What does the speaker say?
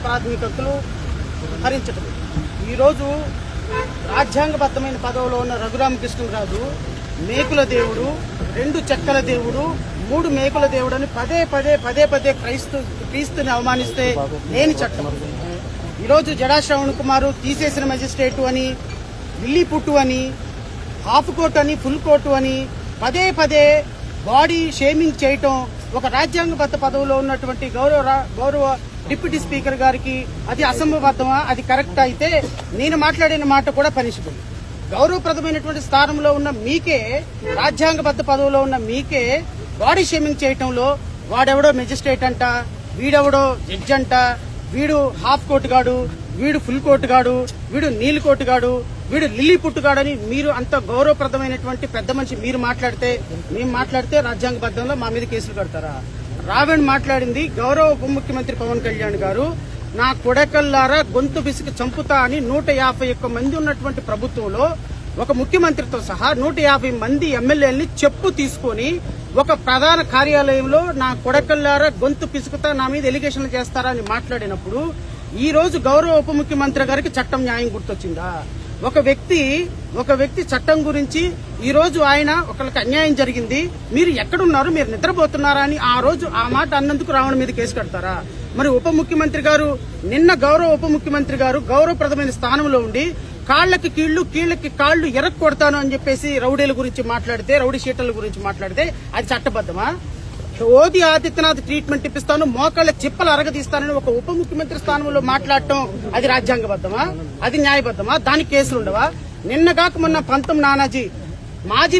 ప్రాథమిక హక్కులు హరించటం. ఈరోజు రాజ్యాంగబద్ధమైన పదవిలో ఉన్న రఘురామకృష్ణరాజు మేకుల దేవుడు, 2 చెక్కల దేవుడు, 3 మేకుల దేవుడు అని పదే పదే క్రీస్తుని అవమానిస్తే లేని చట్టం. ఈరోజు జడా శ్రవణ్ కుమార్ తీసేసిన మెజిస్ట్రేటు అని, ఢిల్లీ పుట్టు అని, హాఫ్ కోర్టు అని, ఫుల్ కోర్టు అని పదే బాడీ షేమింగ్ చేయటం ఒక రాజ్యాంగబద్ధ పదవిలో ఉన్నటువంటి గౌరవ డిప్యూటీ స్పీకర్ గారికి అది అసంబద్ధమా? అది కరెక్ట్ అయితే నేను మాట్లాడిన మాట కూడా పనిషబుల్. గౌరవప్రదమైనటువంటి స్థానంలో ఉన్న మీకే, రాజ్యాంగబద్ధ పదవిలో ఉన్న మీకే బాడీ షేమింగ్ చేయటంలో వాడెవడో మెజిస్ట్రేట్ అంట, వీడెవడో జడ్జి అంట, వీడు హాఫ్ కోర్టు గాడు, వీడు ఫుల్ కోర్టు గాడు, వీడు నీల్ కోర్టు గాడు, వీడు లిల్లీ పుట్టుగాడని మీరు అంత గౌరవప్రదమైనటువంటి పెద్ద మనిషి మీరు మాట్లాడితే, మేము మాట్లాడితే రాజ్యాంగబద్ధంలో మా మీద కేసులు కడతారా? రావణ్ మాట్లాడింది గౌరవ ఉప ముఖ్యమంత్రి పవన్ కళ్యాణ్ గారు నా కొడకల్లారా గొంతు బిసికి చంపుతా అని 151 మంది ఉన్నటువంటి ప్రభుత్వంలో ఒక ముఖ్యమంత్రితో సహా 150 మంది ఎమ్మెల్యేలని చెప్పు తీసుకొని ఒక ప్రధాన కార్యాలయంలో నా కొడకల్లారా గొంతు పిసుకుతా నా మీద ఎలిగేషన్లు చేస్తారా అని మాట్లాడినప్పుడు ఈ రోజు గౌరవ ఉప ముఖ్యమంత్రి గారికి చట్టం న్యాయం గుర్తొచ్చిందా? ఒక వ్యక్తి చట్టం గురించి ఈ రోజు ఆయన ఒకరికి అన్యాయం జరిగింది, మీరు ఎక్కడున్నారు, మీరు నిద్రపోతున్నారా అని ఆ రోజు ఆ మాట అన్నందుకు రావణ్ మీద కేసు కడతారా? మరి ఉప ముఖ్యమంత్రి గారు నిన్న గౌరవ ఉప ముఖ్యమంత్రి గారు గౌరవప్రదమైన స్థానంలో ఉండి కాళ్లకి కీళ్లకి కాళ్లు ఎరక్కొడతాను అని చెప్పేసి రౌడీల గురించి మాట్లాడితే, రౌడీ షీటర్ల గురించి మాట్లాడితే అది చట్టబద్దమా? యోగి ఆదిత్యనాథ్ ట్రీట్మెంట్ ఇప్పిస్తాను, మోకాళ్ళ చిప్పలు అరగదీస్తానని ఒక ఉప ముఖ్యమంత్రి స్థానంలో మాట్లాడటం అది రాజ్యాంగబద్దమా? అది న్యాయబద్దమా? దానికి కేసులు ఉండవా? నిన్నగాక మొన్న పంతం నానాజీ మాజీ